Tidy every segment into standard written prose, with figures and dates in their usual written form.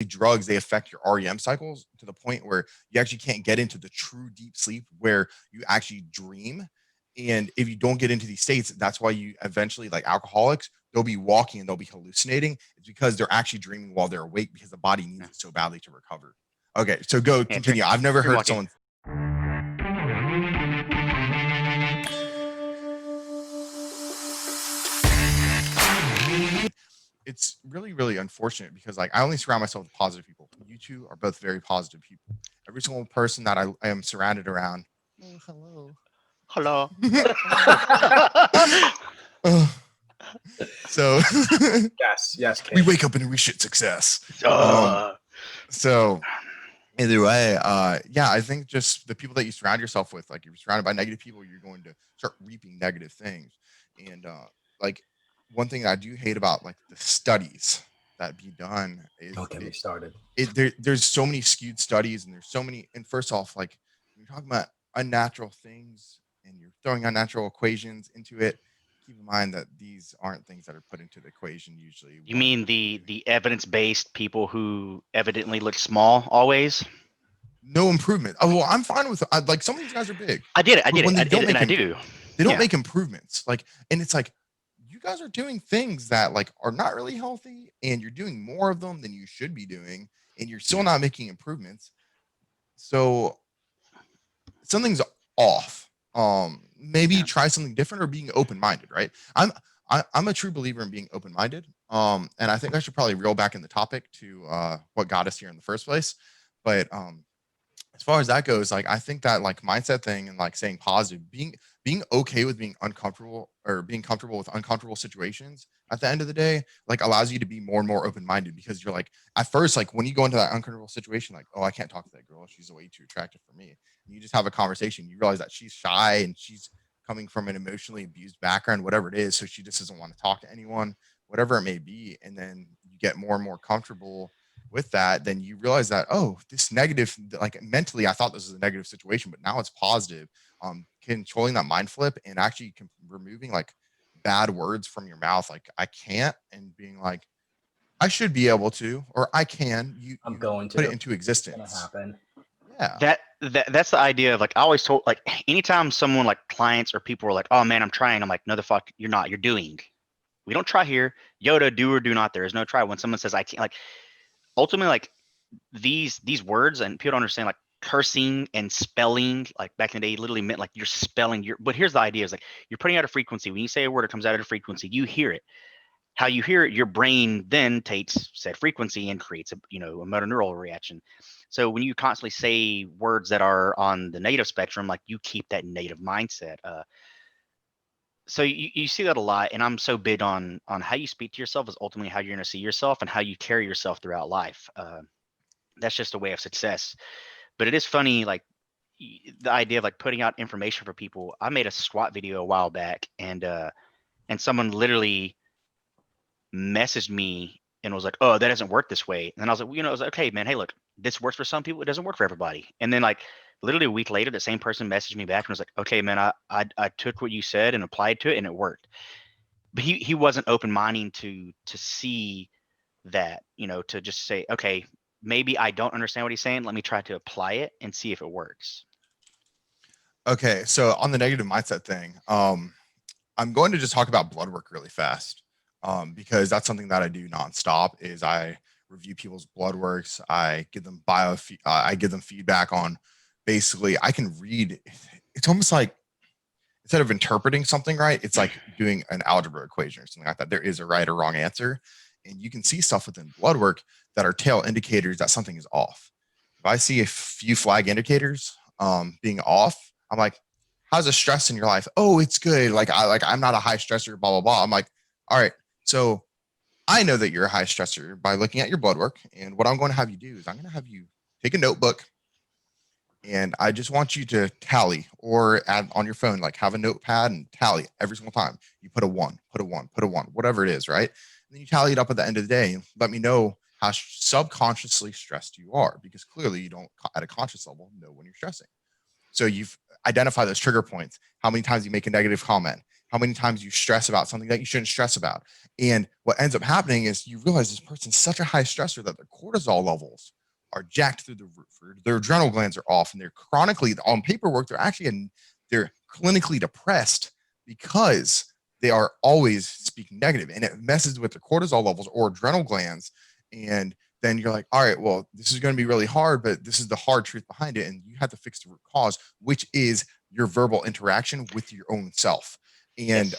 drugs, they affect your REM cycles to the point where you actually can't get into the true deep sleep where you actually dream. And if you don't get into these states, that's why you eventually, like alcoholics, they'll be walking and they'll be hallucinating. It's because they're actually dreaming while they're awake because the body needs it so badly to recover. Okay, so go continue. I've never heard someone. It's really, really unfortunate because like I only surround myself with positive people. You two are both very positive people. Every single person that I am surrounded around. Oh, hello. So yes, we wake up and we shit success. So either way, yeah, I think just the people that you surround yourself with, like if you're surrounded by negative people, you're going to start reaping negative things. And like one thing I do hate about like the studies that be done is don't get me started. There's so many skewed studies, and there's so many. And first off, like when you're talking about unnatural things and you're throwing unnatural equations into it, keep in mind that these aren't things that are put into the equation usually. You mean the evidence-based people who evidently look small always? No improvement. Oh, well, I'm fine with like some of these guys are big. I did it. They don't Yeah. make improvements. Like, and it's like you guys are doing things that like are not really healthy, and you're doing more of them than you should be doing, and you're still not making improvements. So something's off. Maybe try something different or being open-minded, right? I'm a true believer in being open-minded. And I think I should probably reel back in the topic to what got us here in the first place. But as far as that goes, like I think that like mindset thing and like saying positive, being okay with being uncomfortable or being comfortable with uncomfortable situations at the end of the day, like allows you to be more and more open-minded, because you're like at first, like when you go into that uncomfortable situation, like, oh, I can't talk to that girl, she's way too attractive for me. And you just have a conversation, you realize that she's shy and she's coming from an emotionally abused background, whatever it is, so she just doesn't want to talk to anyone, whatever it may be. And then you get more and more comfortable with that, then you realize that, oh, this negative, like mentally I thought this was a negative situation, but now it's positive. Controlling that mind flip and actually removing like bad words from your mouth, like I can't, and being like I should be able to, or I can, I'm going to put it into existence. It's gonna happen. Yeah, that's the idea of like I always told, like anytime someone like clients or people are like, oh man, I'm trying, I'm like, no the fuck you're not, you're doing. We don't try here. Yoda, do or do not. There is no try. When someone says I can't, like ultimately, like these words, and people don't understand, like cursing and spelling, like back in the day literally meant like you're spelling your, but here's the idea is like you're putting out a frequency. When you say a word, it comes out at a frequency, you hear it. How you hear it, your brain then takes said frequency and creates a motor neural reaction. So when you constantly say words that are on the negative spectrum, like you keep that negative mindset. So you see that a lot, and I'm so big on how you speak to yourself is ultimately how you're going to see yourself and how you carry yourself throughout life. That's just a way of success. But it is funny, like the idea of like putting out information for people. I made a squat video a while back, and someone literally messaged me and was like, oh, that doesn't work this way. And then I was like, I was like, okay, man, hey, look, this works for some people, it doesn't work for everybody. And then like literally a week later, the same person messaged me back and was like, okay, man, I took what you said and applied to it and it worked. But he wasn't open-minded to see that, to just say, okay, maybe I don't understand what he's saying, let me try to apply it and see if it works. Okay, so on the negative mindset thing, I'm going to just talk about blood work really fast, because that's something that I do nonstop. Is I review people's blood works, I give them I give them feedback on. Basically, I can read. It's almost like instead of interpreting something right, it's like doing an algebra equation or something like that. There is a right or wrong answer, and you can see stuff within blood work that are tail indicators that something is off. If I see a few flag indicators being off, I'm like, how's the stress in your life? Oh, it's good. I'm not a high stressor, blah, blah, blah. I'm like, all right. So I know that you're a high stressor by looking at your blood work. And what I'm going to have you do is I'm going to have you take a notebook, and I just want you to tally, or add on your phone, like have a notepad and tally every single time. You put a 1, put a 1, put a 1, whatever it is, right? And then you tally it up at the end of the day and let me know how subconsciously stressed you are, because clearly you don't at a conscious level know when you've stressing. So you've identified those trigger points, how many times you make a negative comment, how many times you stress about something that you shouldn't stress about. And what ends up happening is you realize this person's such a high stressor that their cortisol levels are jacked through the roof, or their adrenal glands are off, and they're chronically on paperwork, they're clinically depressed because they are always speaking negative, and it messes with their cortisol levels or adrenal glands. And then you're like, all right, well, this is going to be really hard, but this is the hard truth behind it. And you have to fix the root cause, which is your verbal interaction with your own self. And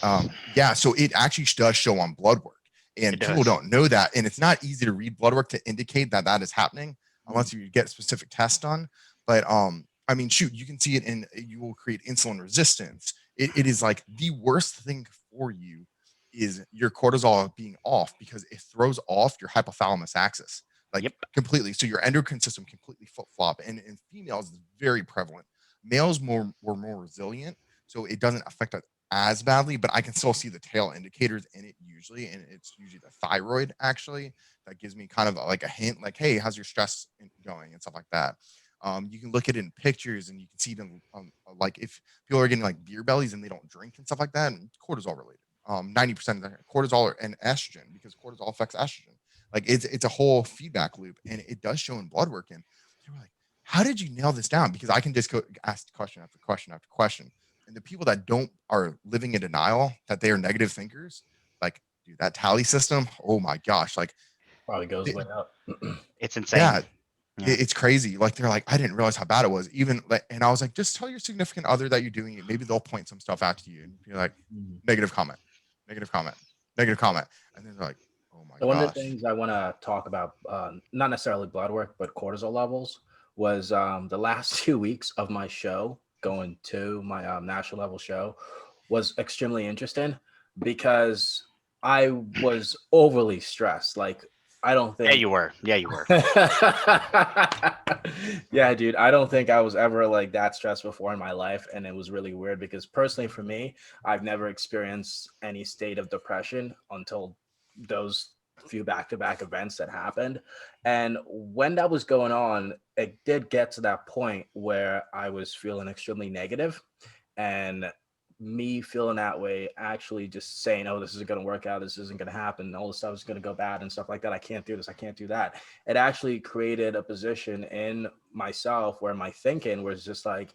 yeah, so it actually does show on blood work, and people don't know that. And it's not easy to read blood work to indicate that that is happening unless you get specific tests done. But I mean, shoot, you can see it in, you will create insulin resistance. It is like the worst thing for you is your cortisol being off, because it throws off your hypothalamus axis, like completely. So your endocrine system completely flip flop. And in females, it's very prevalent. Males were more resilient, so it doesn't affect us as badly, but I can still see the tail indicators in it usually. And it's usually the thyroid actually that gives me kind of like a hint, like, hey, how's your stress going and stuff like that. You can look at it in pictures, and you can see them like if people are getting like beer bellies and they don't drink and stuff like that, and cortisol related. 90% of the cortisol and estrogen, because cortisol affects estrogen. Like it's a whole feedback loop, and it does show in blood work. And they were like, how did you nail this down? Because I can just go ask question after question after question. And the people that don't are living in denial that they are negative thinkers, like, dude, that tally system, oh my gosh, like probably goes way up. It's insane. Yeah, it's crazy. Like they're like, I didn't realize how bad it was. Even like, and I was like, just tell your significant other that you're doing it. Maybe they'll point some stuff out to you, and you're like, negative comment, negative comment, negative comment, and then they're like, oh my So gosh. one of the things I want to talk about, not necessarily blood work, but cortisol levels, was the last 2 weeks of my show, going to my national level show, was extremely interesting because I was overly stressed. Like, I don't think. Yeah, you were. Yeah, you were. Yeah, dude. I don't think I was ever like that stressed before in my life. And it was really weird because personally for me, I've never experienced any state of depression until those few back-to-back events that happened. And when that was going on, it did get to that point where I was feeling extremely negative, and me feeling that way, actually just saying, oh, this isn't going to work out, this isn't going to happen, all this stuff is going to go bad and stuff like that, I can't do this, I can't do that. It actually created a position in myself where my thinking was just like,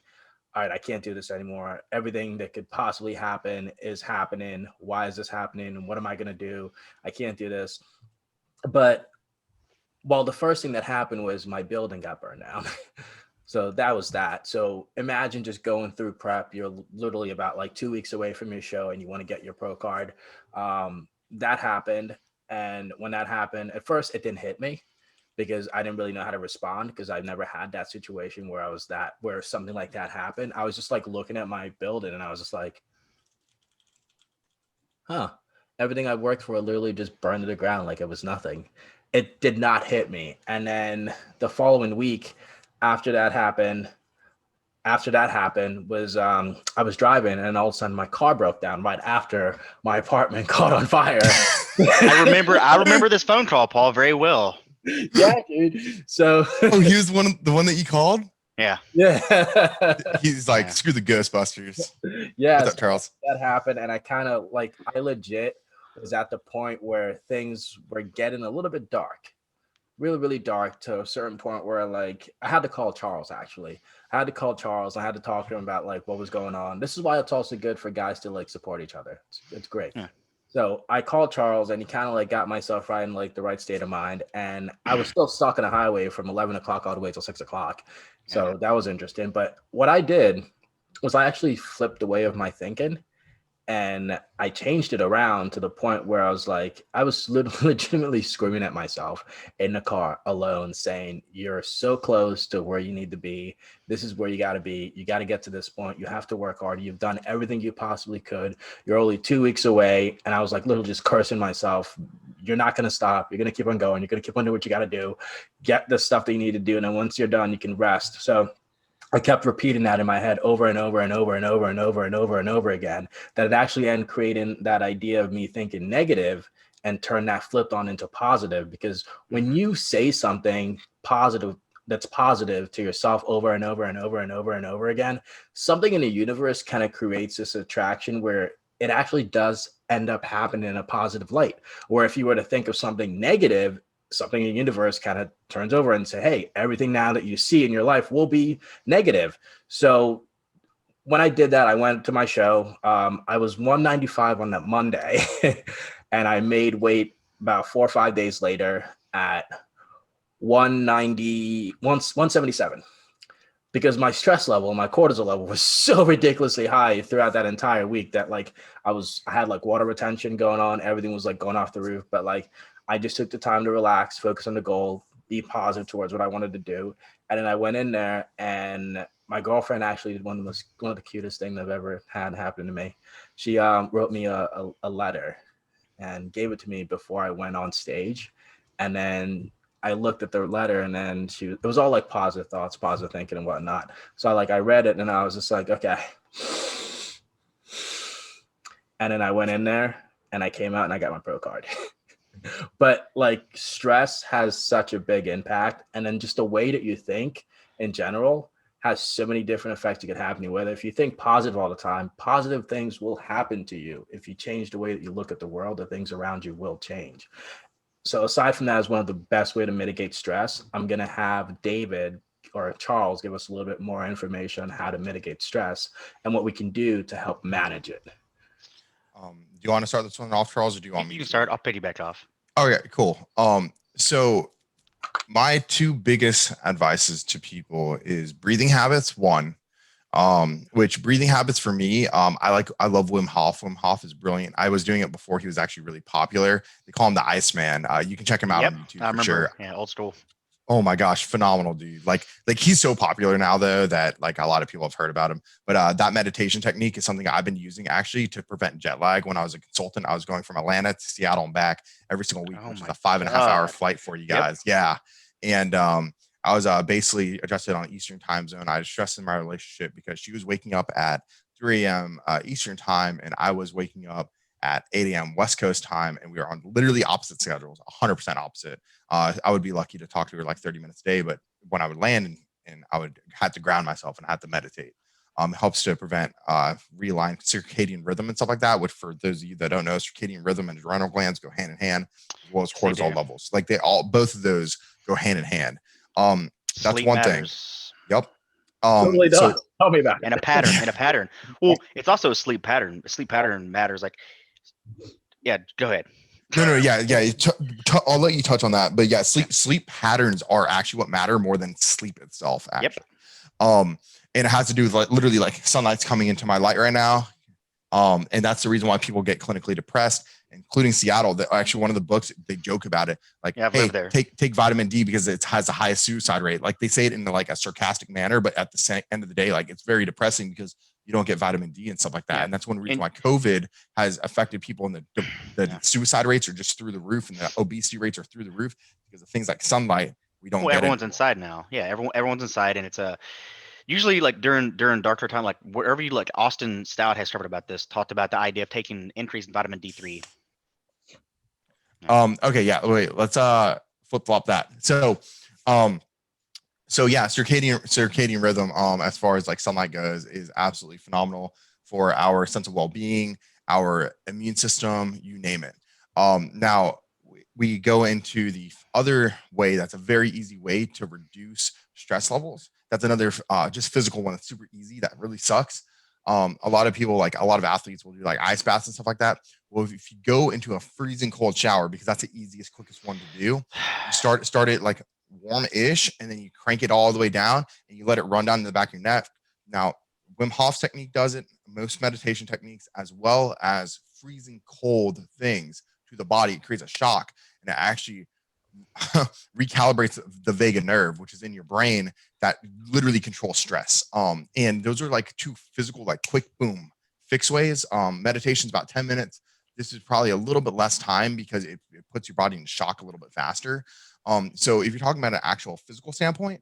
all right, I can't do this anymore. Everything that could possibly happen is happening. Why is this happening? What am I going to do? I can't do this. But well, the first thing that happened was my building got burned down. So that was that. So imagine just going through prep. You're literally about like 2 weeks away from your show and you want to get your pro card. That happened. And when that happened, at first it didn't hit me because I didn't really know how to respond, because I've never had that situation where something like that happened. I was just like looking at my building and I was just like, huh, everything I worked for literally just burned to the ground like it was nothing. It did not hit me. And then the following week after that happened was I was driving and all of a sudden my car broke down right after my apartment caught on fire. I remember this phone call, Paul, very well. Yeah, dude. So he was the one that you called? Yeah. He's like, screw the Ghostbusters. Yeah. What's up, Charles? That happened, and I legit was at the point where things were getting a little bit dark. Really, really dark, to a certain point where like I had to call Charles. Actually, I had to call Charles. I had to talk to him about like what was going on. This is why it's also good for guys to like support each other. It's great. Yeah. So I called Charles, and he kind of like got myself right in like the right state of mind. And I was still stuck on the highway from 11 o'clock all the way till 6 o'clock. So that was interesting. But what I did was I actually flipped away of my thinking. And I changed it around to the point where I was legitimately screaming at myself in the car alone, saying, you're so close to where you need to be. This is where you got to be. You got to get to this point. You have to work hard. You've done everything you possibly could. You're only 2 weeks away. And I was like literally just cursing myself. You're not going to stop. You're going to keep on going. You're going to keep on doing what you got to do. Get the stuff that you need to do. And then once you're done, you can rest. So I kept repeating that in my head over and over and over and over and over and over and over again, that it actually ended creating that idea of me thinking negative and turn that flipped on into positive. Because when you say something positive, that's positive to yourself over and over and over and over and over again, something in the universe kind of creates this attraction where it actually does end up happening in a positive light. Or if you were to think of something negative, something in the universe kind of turns over and say, hey, everything now that you see in your life will be negative. So when I did that, I went to my show. I was 195 on that Monday, and I made weight about 4 or 5 days later at 177, because my stress level, my cortisol level was so ridiculously high throughout that entire week that like I had like water retention going on. Everything was like going off the roof, but like I just took the time to relax, focus on the goal, be positive towards what I wanted to do. And then I went in there, and my girlfriend actually did one of the cutest things I've ever had happen to me. She wrote me a letter and gave it to me before I went on stage. And then I looked at the letter, and then it was all like positive thoughts, positive thinking and whatnot. So I read it, and I was just like, okay. And then I went in there and I came out and I got my pro card. But like stress has such a big impact. And then just the way that you think in general has so many different effects that could happen to you. Whether if you think positive all the time, positive things will happen to you. If you change the way that you look at the world, the things around you will change. So aside from that, as one of the best way to mitigate stress, I'm going to have David or Charles give us a little bit more information on how to mitigate stress and what we can do to help manage it. Do you want to start this one off, Charles, or do you want me You can to? start. I'll piggyback off. Okay, cool. So my two biggest advices to people is breathing habits. One, which breathing habits for me, I love Wim Hof. Wim Hof is brilliant. I was doing it before he was actually really popular. They call him the Iceman. You can check him out Yep, on YouTube I for remember. sure. Yeah, old school. Oh my gosh, phenomenal dude. Like he's so popular now though that like a lot of people have heard about him. But that meditation technique is something I've been using actually to prevent jet lag. When I was a consultant, I was going from Atlanta to Seattle and back every single week, Oh which is my a 5.5 hour God. flight for you Yep. guys. Yeah. And I was basically adjusted on Eastern time zone. I was stressed in my relationship because she was waking up at 3 a.m. Eastern time, and I was waking up at 8 a.m. West Coast time, and we were on literally opposite schedules, 100% opposite. I would be lucky to talk to her like 30 minutes a day, but when I would land and I would have to ground myself and have to meditate, it helps to prevent realign circadian rhythm and stuff like that, which for those of you that don't know, circadian rhythm and adrenal glands go hand in hand, as well as They cortisol do. levels. Like both of those go hand in hand. That's Sleep one thing. matters. Yep. Totally So does. Tell me about it. And a pattern. Well, it's also a sleep pattern. A sleep pattern matters. Like, yeah, go ahead. No, yeah. I'll let you touch on that, but yeah, sleep patterns are actually what matter more than sleep itself. Actually, and it has to do with like literally like sunlight's coming into my light right now, and that's the reason why people get clinically depressed, including Seattle. That actually one of the books they joke about it, like, Yeah, I've hey, lived there. take vitamin D because it has the highest suicide rate. Like they say it in like a sarcastic manner, but at the end of the day, like it's very depressing because you don't get vitamin D and stuff like that. Yeah. And that's one reason And- why COVID has affected people, and the Yeah. suicide rates are just through the roof, and the obesity rates are through the roof because of things like sunlight. We don't Well, get everyone's it. inside now. Yeah, everyone's inside, and it's usually like during darker time, like wherever you like Austin Stout has covered about this, talked about the idea of taking increase in vitamin D3. Okay, yeah. Wait, let's flip flop that. So yeah, circadian rhythm, as far as like sunlight goes, is absolutely phenomenal for our sense of well-being, our immune system, you name it. Now we go into the other way. That's a very easy way to reduce stress levels. That's another just physical one that's super easy. That really sucks. A lot of people, like a lot of athletes, will do like ice baths and stuff like that. Well, if you go into a freezing cold shower, because that's the easiest, quickest one to do, you start it like warm-ish, and then you crank it all the way down and you let it run down in the back of your neck. Now, Wim Hof's technique does it, most meditation techniques, as well as freezing cold things to the body. It creates a shock, and it actually recalibrates the vagus nerve, which is in your brain, that literally controls stress. And those are like two physical, like quick boom fix ways. Meditation's about 10 minutes. This is probably a little bit less time because it puts your body in shock a little bit faster. So if you're talking about an actual physical standpoint,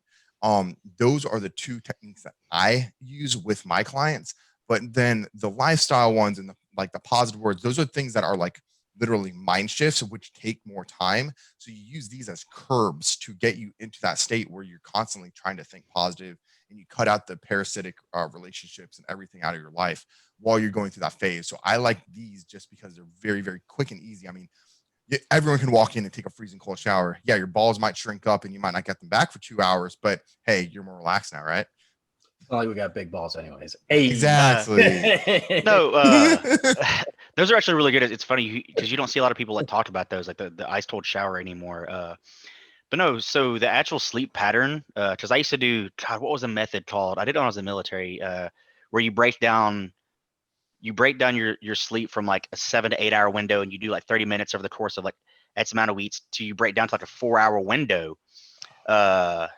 those are the two techniques that I use with my clients. But then the lifestyle ones and the positive words, those are things that are like literally mind shifts, which take more time. So you use these as curbs to get you into that state where you're constantly trying to think positive and you cut out the parasitic relationships and everything out of your life while you're going through that phase. So I like these just because they're very, very quick and easy. I mean, everyone can walk in and take a freezing cold shower. Yeah, your balls might shrink up and you might not get them back for 2 hours, but hey, you're more relaxed now, right? It's not like we got big balls anyways. Hey. Exactly. No, those are actually really good. It's funny because you don't see a lot of people that talk about those, like the ice cold shower anymore. But no, so the actual sleep pattern, because I used to do, God, what was the method called? I did it when I was in the military, where you break down your sleep from like a 7 to 8 hour window, and you do like 30 minutes over the course of like X amount of weeks to you break down to like a 4 hour window. God,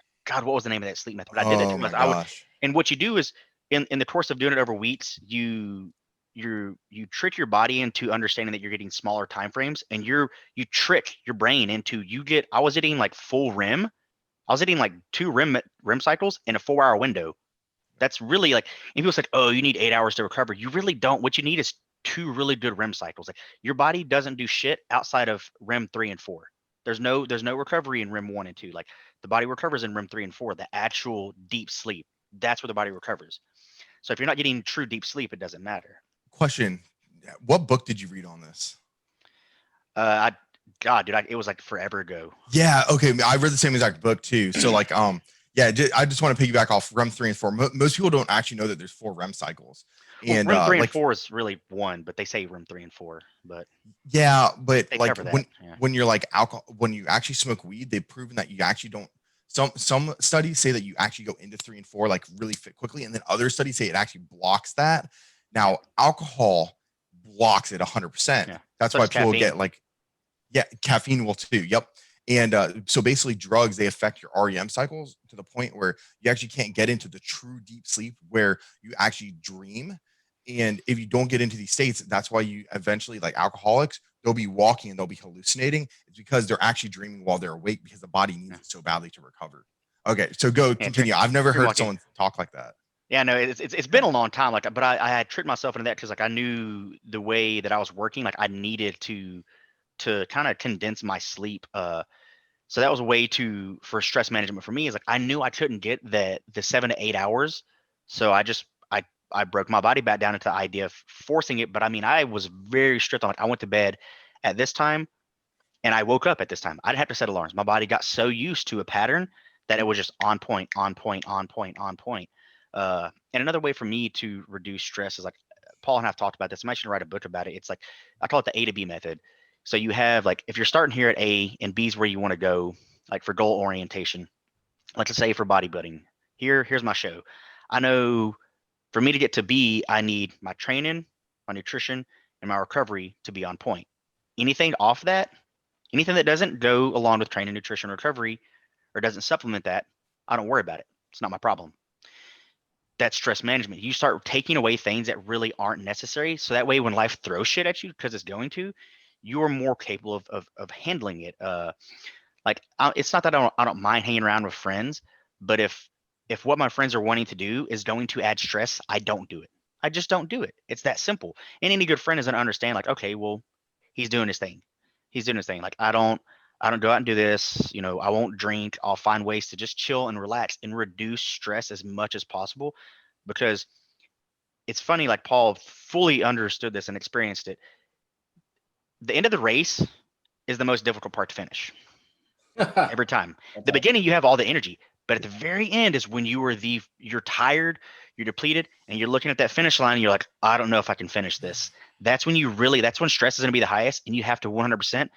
what was the name of that sleep method? But I did it. Oh my gosh. And what you do is in the course of doing it over weeks, you trick your body into understanding that you're getting smaller time frames, and you trick your brain into I was hitting like full REM. I was hitting like 2 REM cycles in a 4 hour window. That's really like, and people say, oh, you need 8 hours to recover. You really don't. What you need is 2 really good REM cycles. Like your body doesn't do shit outside of REM 3 and 4. There's no recovery in REM 1 and 2. Like the body recovers in REM 3 and 4, the actual deep sleep. That's where the body recovers. So if you're not getting true deep sleep, it doesn't matter. Question: what book did you read on this? It was like forever ago. Yeah, okay. I read the same exact book too. So like, yeah, I just want to piggyback off REM 3 and 4. Most people don't actually know that there's 4 REM cycles. And REM 3 like, and 4 is really 1, but they say REM 3 and 4. But yeah, but like yeah. when you're like when you actually smoke weed, they've proven that you actually don't. Some studies say that you actually go into 3 and 4 like really fit quickly, and then other studies say it actually blocks that. Now, alcohol blocks it 100%. Yeah. That's So why does people caffeine. get like, yeah, caffeine will too. Yep. And so basically drugs, they affect your REM cycles to the point where you actually can't get into the true deep sleep where you actually dream. And if you don't get into these states, that's why you eventually, like alcoholics, they'll be walking and they'll be hallucinating. It's because they're actually dreaming while they're awake because the body needs it so badly to recover. Okay, so continue. I've never heard someone talk like that. Yeah, no, it's been a long time. Like, but I had tricked myself into that because like I knew the way that I was working, like I needed to kind of condense my sleep. So that was a way for stress management for me. Is like I knew I couldn't get the 7 to 8 hours, so I broke my body back down into the idea of forcing it. But I mean, I was very strict on it. I went to bed at this time, and I woke up at this time. I didn't have to set alarms. My body got so used to a pattern that it was just on point, on point, on point, on point. And another way for me to reduce stress is like Paul and I have talked about this. I'm actually going to write a book about it. It's like I call it the A to B method. So you have like if you're starting here at A and B is where you want to go, like for goal orientation. Like let's say for bodybuilding. Here's my show. I know for me to get to B, I need my training, my nutrition, and my recovery to be on point. Anything off that, anything that doesn't go along with training, nutrition, recovery, or doesn't supplement that, I don't worry about it. It's not my problem. That's stress management. You start taking away things that really aren't necessary. So that way, when life throws shit at you, because it's going to, you are more capable of handling it. It's not that I don't mind hanging around with friends, but if what my friends are wanting to do is going to add stress, I don't do it. I just don't do it. It's that simple. And any good friend is going to understand, like, okay, well, he's doing his thing. He's doing his thing. Like, I don't go out and do this. You know, I won't drink. I'll find ways to just chill and relax and reduce stress as much as possible, because it's funny. Like Paul fully understood this and experienced it. The end of the race is the most difficult part to finish. Every time. The beginning, you have all the energy, but at the very end is when you're tired, you're depleted, and you're looking at that finish line and you're like, I don't know if I can finish this. That's when stress is going to be the highest, and you have to 100%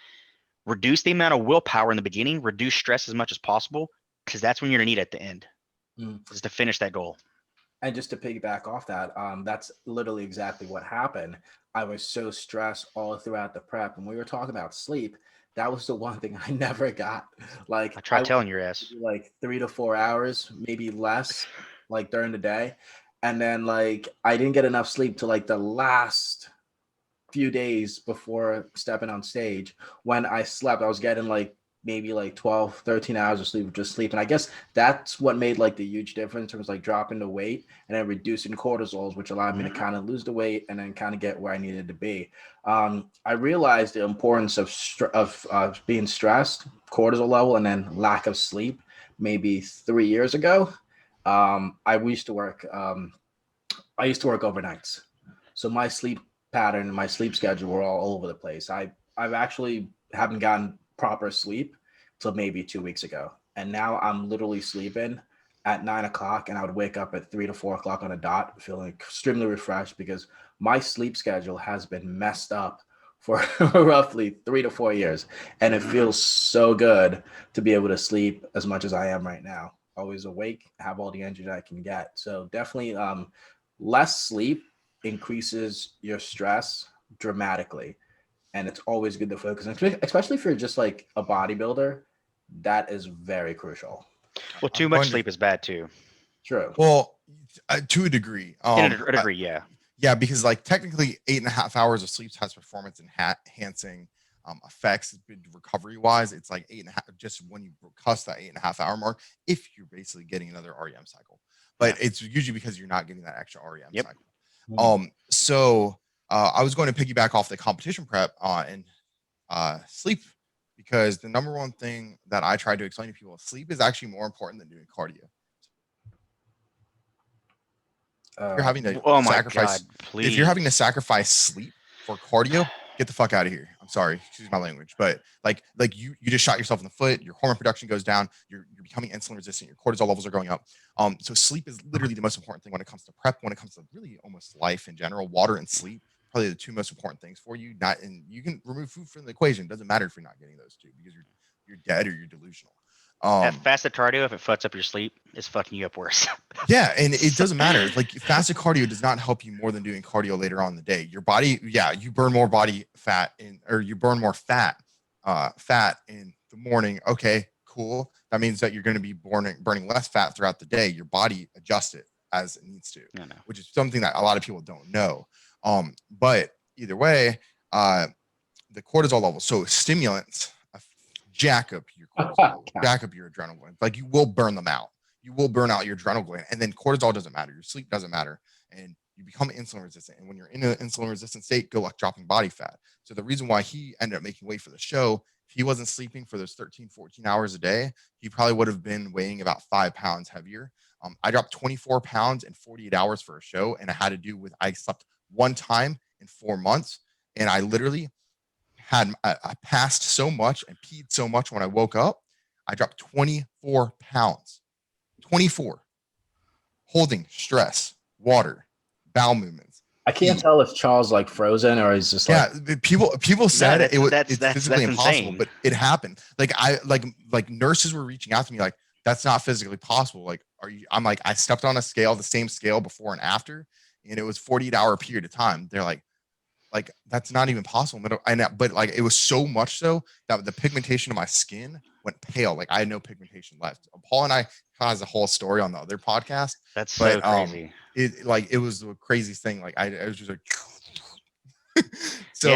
reduce the amount of willpower in the beginning, reduce stress as much as possible, because that's when you're going to need at the end, is to finish that goal. And just to piggyback off that, that's literally exactly what happened. I was so stressed all throughout the prep. And we were talking about sleep. That was the one thing I never got. Like I tried telling your ass. Like 3 to 4 hours, maybe less, like during the day. And then like I didn't get enough sleep till like the last few days before stepping on stage. When I slept, I was getting like maybe like 12, 13 hours of sleep, just sleep. And I guess that's what made like the huge difference in terms of like dropping the weight and then reducing cortisols, which allowed me to kind of lose the weight and then kind of get where I needed to be. I realized the importance of being stressed, cortisol level, and then lack of sleep maybe 3 years ago. I used to work. I used to work overnights, so my sleep pattern and my sleep schedule were all over the place. I've actually haven't gotten proper sleep till maybe 2 weeks ago, and now I'm literally sleeping at 9 o'clock, and I would wake up at 3 to 4 o'clock on a dot, feeling extremely refreshed because my sleep schedule has been messed up for roughly 3 to 4 years, and it feels so good to be able to sleep as much as I am right now. Always awake, have all the energy that I can get. So definitely, less sleep increases your stress dramatically, and it's always good to focus, especially if you're just like a bodybuilder. That is very crucial. Well, too I'm much going to sleep is bad too. True. well to a degree. In a degree, yeah. Yeah, because like technically 8.5 hours of sleep has performance enhancing effects recovery wise. It's like 8.5 just when you cuss that 8.5 hour mark, if you're basically getting another REM cycle. But it's usually because you're not getting that extra REM Yep. cycle. So I was going to piggyback off the competition prep and sleep, because the number one thing that I try to explain to people is sleep is actually more important than doing cardio. If you're having to Oh my sacrifice, God, if you're having to please. sacrifice sleep for cardio, get the fuck out of here. I'm sorry, excuse my language, but like you just shot yourself in the foot. Your hormone production goes down. You're becoming insulin resistant. Your cortisol levels are going up. So sleep is literally the most important thing when it comes to prep. When it comes to really almost life in general, water and sleep probably the two most important things for you. Not, and you can remove food from the equation. It doesn't matter if you're not getting those two, because you're dead or you're delusional. That fasted cardio, if it fucks up your sleep, is fucking you up worse. Yeah, and it doesn't matter. It's like fasted cardio does not help you more than doing cardio later on in the day. Your body, yeah, you burn more body fat or you burn more fat in the morning. Okay, cool. That means that you're going to be burning less fat throughout the day. Your body adjusts it as it needs to, which is something that a lot of people don't know. But either way, the cortisol level. So stimulants jack up your cortisol, jack up your adrenal gland. Like you will burn them out. You will burn out your adrenal gland, and then cortisol doesn't matter. Your sleep doesn't matter, and you become insulin resistant. And when you're in an insulin resistant state, go like dropping body fat. So the reason why he ended up making weight for the show, if he wasn't sleeping for those 13, 14 hours a day, he probably would have been weighing about 5 pounds heavier. I dropped 24 pounds in 48 hours for a show, and it had to do with I slept one time in 4 months, and I literally I passed so much and peed so much when I woke up. I dropped 24 pounds. 24. Holding stress, water, bowel movements. I can't tell if Charles like frozen or he's just like, yeah. People said it's physically impossible, insane. but it happened. Like like nurses were reaching out to me like, that's not physically possible. Like, I'm like, I stepped on a scale, the same scale before and after, and it was 48-hour period of time. They're like that's not even possible. But like it was so much so that the pigmentation of my skin went pale. Like I had no pigmentation left. Paul and I has a whole story on the other podcast. That's so crazy. It was the craziest thing. Like I was just like so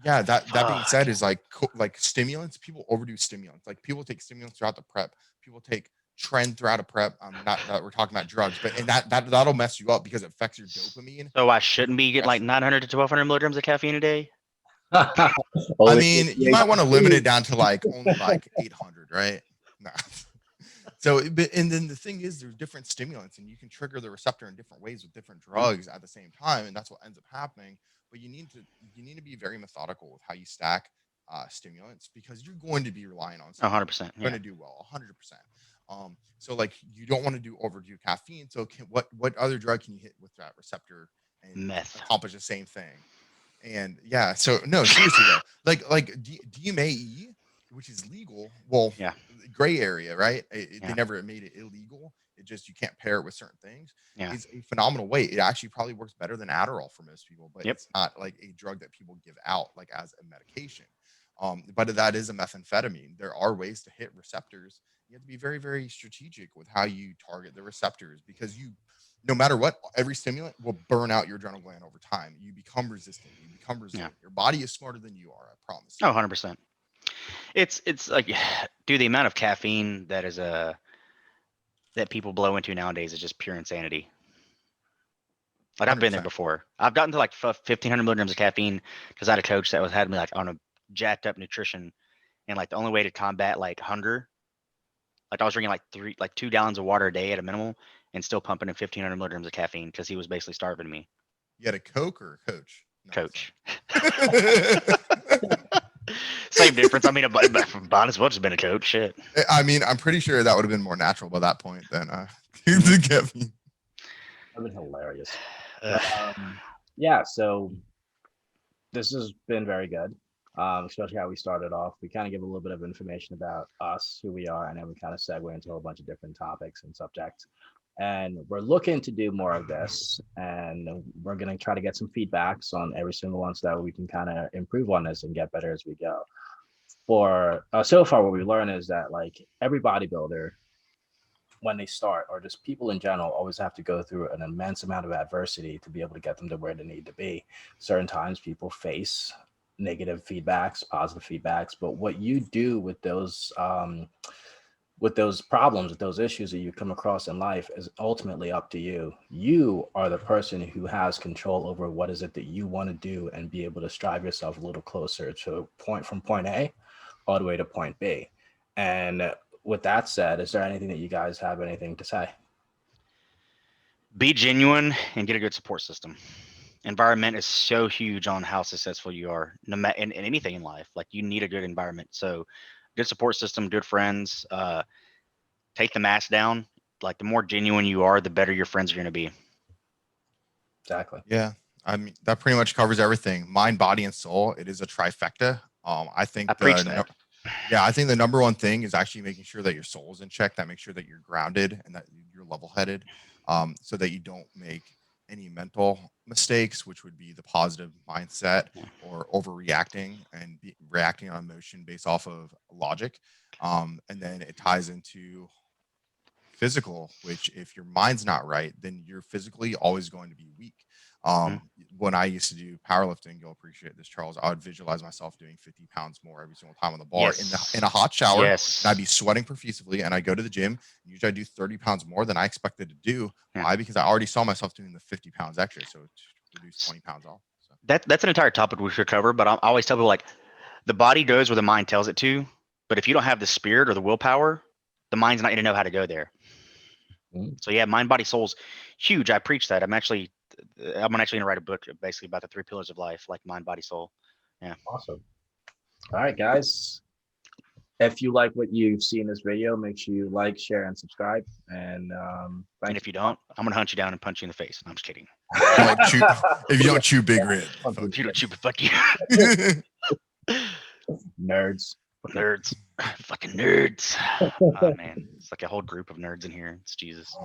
yeah, that being said is like stimulants, people overdo stimulants. Like people take stimulants throughout the prep. People take trend throughout a prep. Not that we're talking about drugs, but and that'll mess you up because it affects your dopamine. So I shouldn't be getting like 900 to 1200 milligrams of caffeine a day. I mean, you might want to limit it down to like only like 800, right? Nah. So, and then the thing is, there's different stimulants, and you can trigger the receptor in different ways with different drugs at the same time, and that's what ends up happening. But you need to be very methodical with how you stack stimulants, because you're going to be relying on 100%. You're going to do well, 100%. So like you don't want to overdue caffeine. So what other drug can you hit with that receptor and meth accomplish the same thing? And yeah, so no, seriously though, like DMAE, which is legal, well, gray area, right? They never made it illegal. It just, you can't pair it with certain things. It's a phenomenal way. It actually probably works better than Adderall for most people, but it's not like a drug that people give out like as a medication. But that is a methamphetamine. There are ways to hit receptors. You have to be very, very strategic with how you target the receptors, because no matter what, every stimulant will burn out your adrenal gland over time. You become resistant. Your body is smarter than you are, I promise. 100%. It's like, dude, the amount of caffeine that is that people blow into nowadays is just pure insanity. Like 100%. I've been there before. I've gotten to like 1500 milligrams of caffeine because I had a coach that had me like on a jacked up nutrition, and like the only way to combat like hunger Like I was drinking like 2 gallons of water a day at a minimum, and still pumping in 1,500 milligrams of caffeine because he was basically starving me. You had a Coke or a Coach? No, Coach. it's Same difference. I mean, but might as well just been a coach. Shit. not. I mean, I'm pretty sure that would have been more natural by that point than the caffeine. That'd been hilarious. Ugh. Yeah, so this has been very good. Especially how we started off. We kind of give a little bit of information about us, who we are, and then we kind of segue into a whole bunch of different topics and subjects. And we're looking to do more of this, and we're going to try to get some feedbacks on every single one so that we can kind of improve on this and get better as we go. For so far, what we learned is that like every bodybuilder, when they start, or just people in general, always have to go through an immense amount of adversity to be able to get them to where they need to be. Certain times people face negative feedbacks, positive feedbacks, but what you do with those problems, with those issues that you come across in life is ultimately up to you. You are the person who has control over what is it that you want to do and be able to strive yourself a little closer to from point A all the way to point B. And with that said, is there anything that you guys have anything to say? Be genuine and get a good support system. Environment is so huge on how successful you are in anything in life. Like you need a good environment. So good support system, good friends, take the mask down. Like the more genuine you are, the better your friends are going to be. Exactly. Yeah. I mean, that pretty much covers everything. Mind, body, and soul. It is a trifecta. I think I preach that. Yeah, I think the number one thing is actually making sure that your soul is in check, that makes sure that you're grounded and that you're level-headed, so that you don't make any mental mistakes, which would be the positive mindset or overreacting and reacting on emotion based off of logic. And then it ties into physical, which if your mind's not right, then you're physically always going to be weak. When I used to do powerlifting, you'll appreciate this, Charles, I would visualize myself doing 50 pounds more every single time on the bar in a hot shower. Yes. And I'd be sweating profusely, and I go to the gym, and usually I do 30 pounds more than I expected to do. Why? Because I already saw myself doing the 50 pounds extra, so to reduce 20 pounds off. So. That's an entire topic we should cover, but I always tell people like the body goes where the mind tells it to, but if you don't have the spirit or the willpower, the mind's not going to know how to go there. So yeah, mind, body, soul's huge. I preach that. I'm actually going to write a book basically about the 3 pillars of life, like mind, body, soul. Yeah. Awesome. All right, guys. If you like what you've seen in this video, make sure you like, share, and subscribe. And if you don't, I'm going to hunt you down and punch you in the face. I'm just kidding. If you don't chew Big Red. If you don't chew, fuck you. Nerds. Nerds. Fucking nerds. Oh, man. It's like a whole group of nerds in here. It's Jesus.